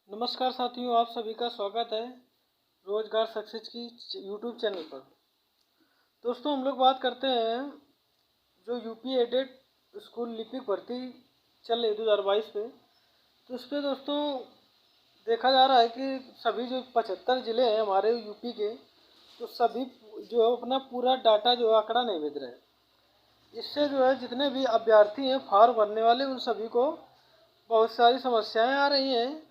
नमस्कार साथियों, आप सभी का स्वागत है रोजगार सक्सेस की यूट्यूब चैनल पर। दोस्तों, हम लोग बात करते हैं जो यूपी एडेड स्कूल लिपिक भर्ती चल रही 2022 पे। तो उस पर दोस्तों देखा जा रहा है कि सभी जो 75 ज़िले हैं हमारे यूपी के, तो सभी जो है अपना पूरा डाटा जो है आंकड़ा नहीं भेज रहे हैं। इससे जो है जितने भी अभ्यर्थी हैं फॉर्म भरने वाले, उन सभी को बहुत सारी समस्याएं आ रही हैं।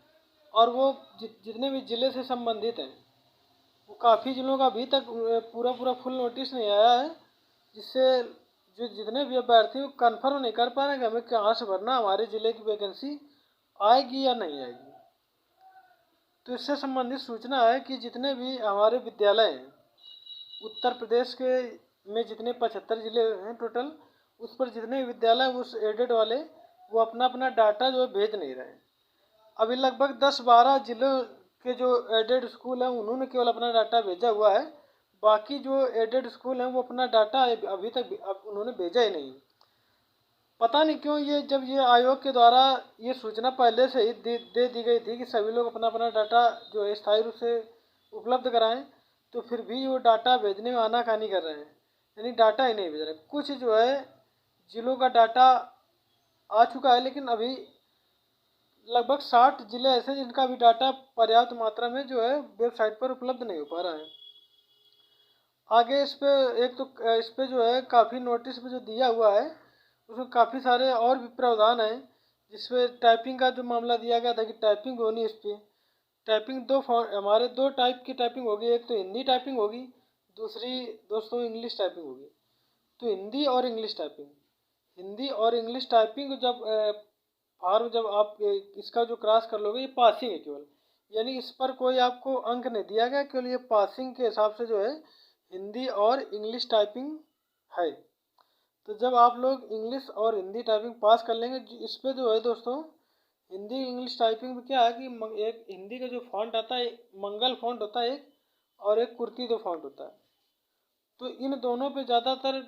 और वो जितने भी ज़िले से संबंधित हैं, वो काफ़ी ज़िलों का अभी तक पूरा पूरा फुल नोटिस नहीं आया है, जिससे जो जितने भी अभ्यर्थी वो कन्फर्म नहीं कर पा रहे हैं कि हमें कहाँ से भरना, हमारे ज़िले की वैकेंसी आएगी या नहीं आएगी। तो इससे संबंधित सूचना है कि जितने भी हमारे विद्यालय हैं उत्तर प्रदेश के में, जितने 75 ज़िले हैं टोटल, उस पर जितने विद्यालय उस एडेड वाले, वो अपना अपना डाटा जो है भेज नहीं रहे हैं। अभी लगभग 10-12 जिलों के जो एडेड स्कूल हैं उन्होंने केवल अपना डाटा भेजा हुआ है। बाकी जो एडेड स्कूल हैं वो अपना डाटा अभी तक उन्होंने भेजा ही नहीं। पता नहीं क्यों, जब ये आयोग के द्वारा ये सूचना पहले से ही दे दी गई थी कि सभी लोग अपना अपना डाटा जो है स्थायी रूप से उपलब्ध कराएं, तो फिर भी वो डाटा भेजने में आनाकानी कर रहे हैं, यानी डाटा ही नहीं भेज रहे। कुछ जो है जिलों का डाटा आ चुका है, लेकिन अभी लगभग 60 जिले ऐसे जिनका भी डाटा पर्याप्त मात्रा में जो है वेबसाइट पर उपलब्ध नहीं हो पा रहा है। आगे इस पे एक तो इस पे जो है काफ़ी नोटिस में जो दिया हुआ है, उसमें काफ़ी सारे और भी प्रावधान हैं। जिसपे टाइपिंग का जो मामला दिया गया था कि टाइपिंग होनी, इस पर टाइपिंग हमारे दो टाइप की टाइपिंग होगी। एक तो हिंदी टाइपिंग होगी, दूसरी दोस्तों इंग्लिश टाइपिंग होगी। तो हिंदी और इंग्लिश टाइपिंग, हिंदी और इंग्लिश टाइपिंग जब फॉर्म जब आप इसका जो क्रॉस कर लोगे, ये पासिंग है केवल, यानी इस पर कोई आपको अंक नहीं दिया गया, केवल ये पासिंग के हिसाब से जो है हिंदी और इंग्लिश टाइपिंग है। तो जब आप लोग इंग्लिश और हिंदी टाइपिंग पास कर लेंगे, इस पर जो है दोस्तों हिंदी इंग्लिश टाइपिंग में क्या है कि एक हिंदी का जो फॉन्ट आता है, मंगल फॉन्ट होता है एक, और एक कुर्ती दो फॉन्ट होता है। तो इन दोनों पे ज़्यादातर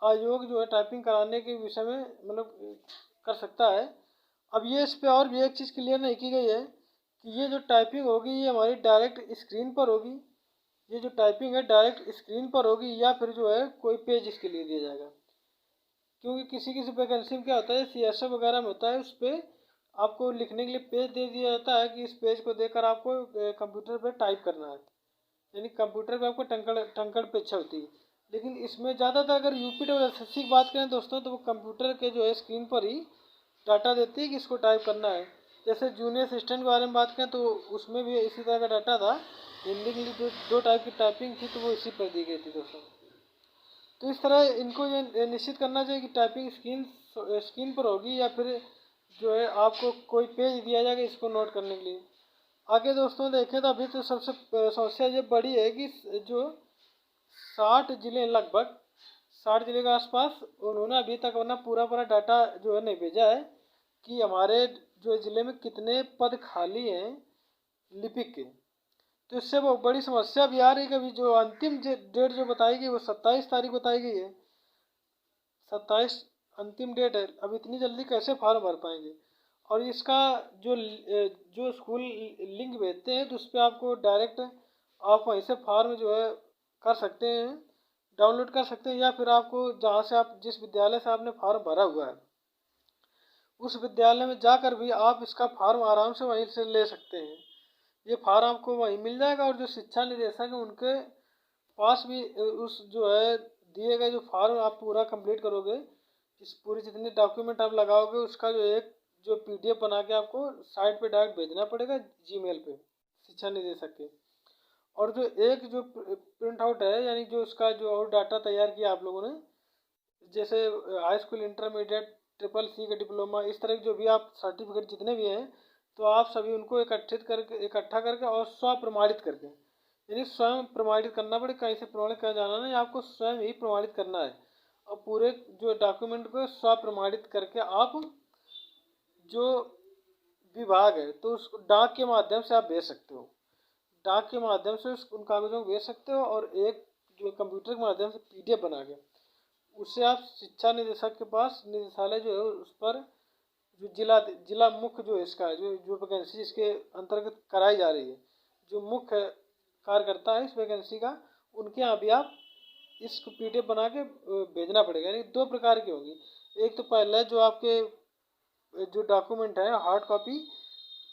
आयोग जो है टाइपिंग कराने के विषय में मतलब कर सकता है। अब ये इस पे और भी एक चीज़ क्लियर नहीं की गई है कि ये जो टाइपिंग होगी ये हमारी डायरेक्ट स्क्रीन पर होगी, ये जो टाइपिंग है डायरेक्ट स्क्रीन पर होगी, या फिर जो है कोई पेज इसके लिए दिया जाएगा। क्योंकि किसी किसी वैकेंसी में क्या होता है, CSF वगैरह में होता है, उस पर आपको लिखने के लिए पेज दे दिया जाता है कि इस पेज को देखकर आपको कंप्यूटर पर टाइप करना है, यानी कंप्यूटर पे आपको टंकड़ टंकड़ पे इच्छा होती है। लेकिन इसमें ज़्यादातर अगर UPSSC की बात करें दोस्तों, तो वो कंप्यूटर के जो है स्क्रीन पर ही डाटा देती है कि इसको टाइप करना है। जैसे जूनियर असिस्टेंट के बारे में बात करें तो उसमें भी इसी तरह का डाटा था। हिंदी के लिए दो टाइप की टाइपिंग थी, तो वो इसी पर दी गई थी दोस्तों। तो इस तरह इनको ये निश्चित करना चाहिए कि टाइपिंग स्क्रीन पर होगी, या फिर जो है आपको कोई पेज दिया जाएगा इसको नोट करने के लिए। आगे दोस्तों देखें तो अभी तो सबसे समस्या ये बड़ी है कि जो 60 ज़िले लगभग 60 ज़िले के आसपास, उन्होंने अभी तक अपना पूरा पूरा डाटा जो है नहीं भेजा है कि हमारे जो ज़िले में कितने पद खाली हैं लिपिक के। तो इससे वो बड़ी समस्या भी आ रही है कि अभी जो अंतिम डेट जो बताई गई वो 27 तारीख बताई गई है। 27 अंतिम डेट है। अब इतनी जल्दी कैसे फॉर्म भर पाएंगे। और इसका जो स्कूल लिंक भेजते हैं, तो उस पर आपको डायरेक्ट आप वहीं से फॉर्म जो है कर सकते हैं, डाउनलोड कर सकते हैं, या फिर आपको जहाँ से आप जिस विद्यालय से आपने फॉर्म भरा हुआ है उस विद्यालय में जाकर भी आप इसका फॉर्म आराम से वहीं से ले सकते हैं। ये फॉर्म आपको वहीं मिल जाएगा, और जो शिक्षा निदेशक है उनके पास भी उस जो है दिए गए जो फॉर्म आप पूरा कंप्लीट करोगे, इस पूरी जितने डॉक्यूमेंट आप लगाओगे उसका जो PDF बना के आपको साइट पे डायरेक्ट भेजना पड़ेगा, जीमेल पे शिक्षा निदेशक के। और जो प्रिंट आउट है, यानी जो उसका जो और डाटा तैयार किया आप लोगों ने, जैसे हाई स्कूल इंटरमीडिएट CCC का डिप्लोमा, इस तरह के जो भी आप सर्टिफिकेट जितने भी हैं, तो आप सभी उनको इकट्ठा करके और स्व प्रमाणित करके, यानी स्वयं प्रमाणित करना पड़े, कहीं से प्रमाणित करना जाना नहीं, आपको स्वयं ही प्रमाणित करना है। और पूरे जो डॉक्यूमेंट को स्व प्रमाणित करके आप जो विभाग है तो उसको डाक के माध्यम से आप भेज सकते हो, डाक के माध्यम से उन कागजों को भेज सकते हो, और एक जो कंप्यूटर के माध्यम से PDF बना के उससे आप शिक्षा निदेशक के पास निदेशालय जो है उस पर जो जिला मुख्य जो इसका जो वैकेंसी इसके अंतर्गत कराई जा रही है, जो मुख्य कार्यकर्ता है इस वैकेंसी का, उनके यहाँ भी आप इसको PDF बना के भेजना पड़ेगा। यानी दो प्रकार की होगी। एक तो पहला जो आपके जो डॉक्यूमेंट है हार्ड कॉपी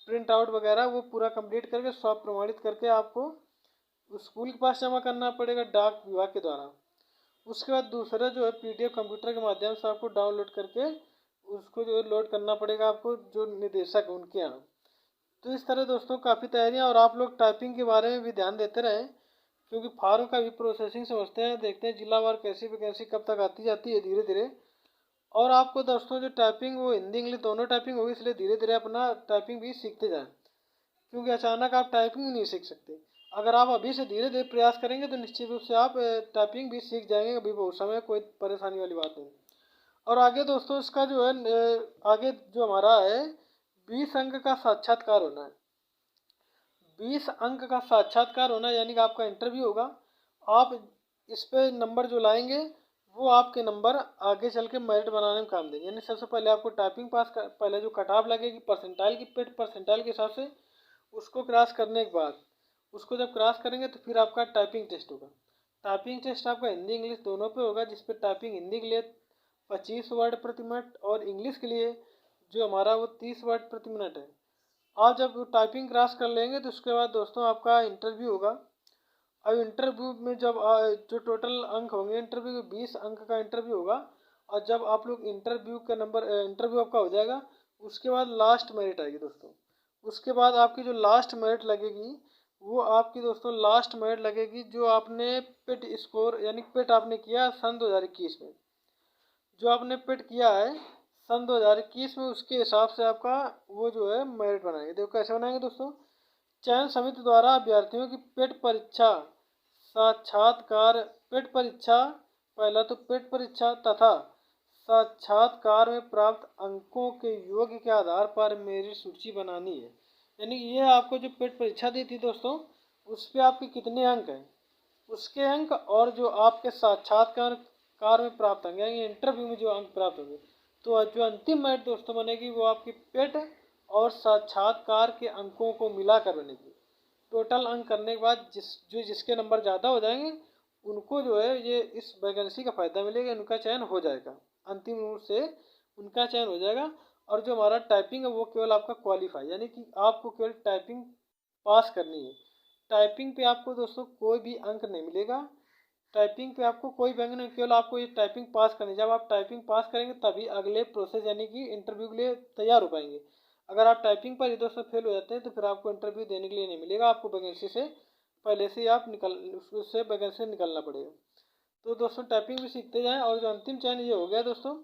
प्रिंट आउट वगैरह वो पूरा कंप्लीट करके सब प्रमाणित करके आपको स्कूल के पास जमा करना पड़ेगा डाक विभाग के द्वारा। उसके बाद दूसरा जो है PDF कंप्यूटर के माध्यम से आपको डाउनलोड करके उसको जो है लोड करना पड़ेगा आपको जो निदेशक है उनके यहाँ। तो इस तरह दोस्तों काफ़ी तैयारियाँ, और आप लोग टाइपिंग के बारे में भी ध्यान देते रहें, क्योंकि फॉर्म का भी प्रोसेसिंग समझते हैं, देखते हैं जिलावार कैसी वैकेंसी कब तक आती जाती है धीरे धीरे। और आपको दोस्तों जो टाइपिंग वो हिंदी इंग्लिश दोनों टाइपिंग होगी, इसलिए धीरे धीरे अपना टाइपिंग भी सीखते जाएं, क्योंकि अचानक आप टाइपिंग नहीं सीख सकते। अगर आप अभी से धीरे धीरे प्रयास करेंगे तो निश्चित रूप से आप टाइपिंग भी सीख जाएंगे, अभी बहुत समय कोई परेशानी वाली बात नहीं। और आगे दोस्तों इसका जो है आगे जो हमारा है 20 अंक का साक्षात्कार होना है। 20 अंक का साक्षात्कार होना यानी कि आपका इंटरव्यू होगा। आप इस पे नंबर जो लाएंगे वो आपके नंबर आगे चल के मेरिट बनाने में काम देंगे। यानी सबसे पहले आपको टाइपिंग पास कर, पहले जो कट ऑफ लगेगी परसेंटाइल की, पेट परसेंटाइल के हिसाब से उसको क्रॉस करने के बाद, उसको जब क्रॉस करेंगे तो फिर आपका टाइपिंग टेस्ट होगा। टाइपिंग टेस्ट आपका हिंदी इंग्लिश दोनों पे होगा, जिसपे टाइपिंग हिंदी के लिए 25 वर्ड प्रति मिनट और इंग्लिश के लिए जो हमारा वो 30 वर्ड प्रति मिनट है। आप जब टाइपिंग क्रॉस कर लेंगे तो उसके बाद दोस्तों आपका इंटरव्यू होगा। अब इंटरव्यू में जब जो टोटल अंक होंगे इंटरव्यू के 20 अंक का इंटरव्यू होगा। और जब आप लोग इंटरव्यू का नंबर इंटरव्यू आपका हो जाएगा, उसके बाद लास्ट मेरिट आएगी दोस्तों। उसके बाद आपकी जो लास्ट मेरिट लगेगी वो आपकी दोस्तों लास्ट मेरिट लगेगी जो आपने पेट स्कोर यानी पेट आपने किया सन 2021 में, जो आपने पेट किया है सन 2021 में, उसके हिसाब से आपका वो जो है मेरिट बनाएंगे। देखो कैसे बनाएंगे दोस्तों। चयन समिति द्वारा अभ्यर्थियों की पेट परीक्षा साक्षात्कार पेट परीक्षा पहला तो पेट परीक्षा तथा साक्षात्कार में प्राप्त अंकों के योग के आधार पर मेरिट सूची बनानी है। यानी ये आपको जो पेट परीक्षा दी थी दोस्तों, उस पर आपके कितने अंक हैं उसके अंक, और जो आपके साक्षात्कार में प्राप्त अंक यानी इंटरव्यू में जो अंक प्राप्त होंगे, तो जो अंतिम मेरिट दोस्तों बनेगी वो आपकी पेट और साक्षात्कार के अंकों को मिलाकर बनेगी। टोटल अंक करने के बाद जिसके नंबर ज़्यादा हो जाएंगे उनको जो है ये इस वैकेंसी का फ़ायदा मिलेगा, उनका चयन हो जाएगा, अंतिम रूप से उनका चयन हो जाएगा। और जो हमारा टाइपिंग है वो केवल आपका क्वालिफाई, यानी कि आपको केवल टाइपिंग पास करनी है। टाइपिंग पे आपको दोस्तों कोई भी अंक नहीं मिलेगा, टाइपिंग पे आपको कोई भी अंक नहीं, केवल आपको ये टाइपिंग पास करनी है। जब आप टाइपिंग पास करेंगे तभी अगले प्रोसेस यानी कि इंटरव्यू के लिए तैयार हो पाएंगे। अगर आप टाइपिंग पर ही दोस्तों फेल हो जाते हैं तो फिर आपको इंटरव्यू देने के लिए नहीं मिलेगा, आपको वैकेंसी से पहले से ही आप उससे वैकेंसी से निकलना पड़ेगा। तो दोस्तों टाइपिंग भी सीखते जाएं। और जो अंतिम चयन ये हो गया दोस्तों,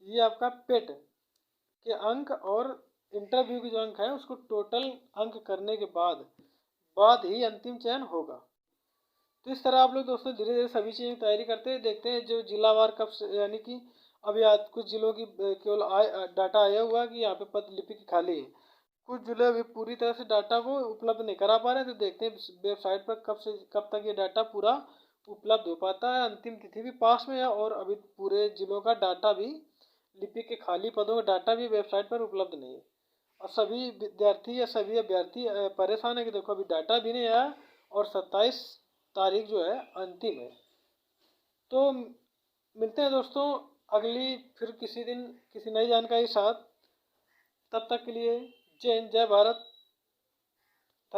ये आपका पेट के अंक और इंटरव्यू के जो अंक हैं उसको टोटल अंक करने के बाद ही अंतिम चयन होगा। तो इस तरह आप लोग दोस्तों धीरे धीरे सभी चीज़ें की तैयारी करते हैं। देखते हैं जो जिलावार कब यानी कि अभी आज कुछ जिलों की केवल डाटा आया हुआ है कि यहाँ पे पद लिपि की खाली है। कुछ जिले अभी पूरी तरह से डाटा को उपलब्ध नहीं करा पा रहे हैं, तो देखते हैं वेबसाइट पर कब तक ये डाटा पूरा उपलब्ध हो पाता है। अंतिम तिथि भी पास में है और अभी पूरे जिलों का डाटा भी, लिपि के खाली पदों का डाटा भी वेबसाइट पर उपलब्ध नहीं है। और सभी विद्यार्थी या सभी अभ्यर्थी परेशान है कि देखो अभी डाटा भी नहीं आया और 27 तारीख जो है अंतिम है। तो मिलते हैं दोस्तों अगली फिर किसी दिन किसी नई जानकारी के साथ। तब तक के लिए जय हिंद, जय भारत।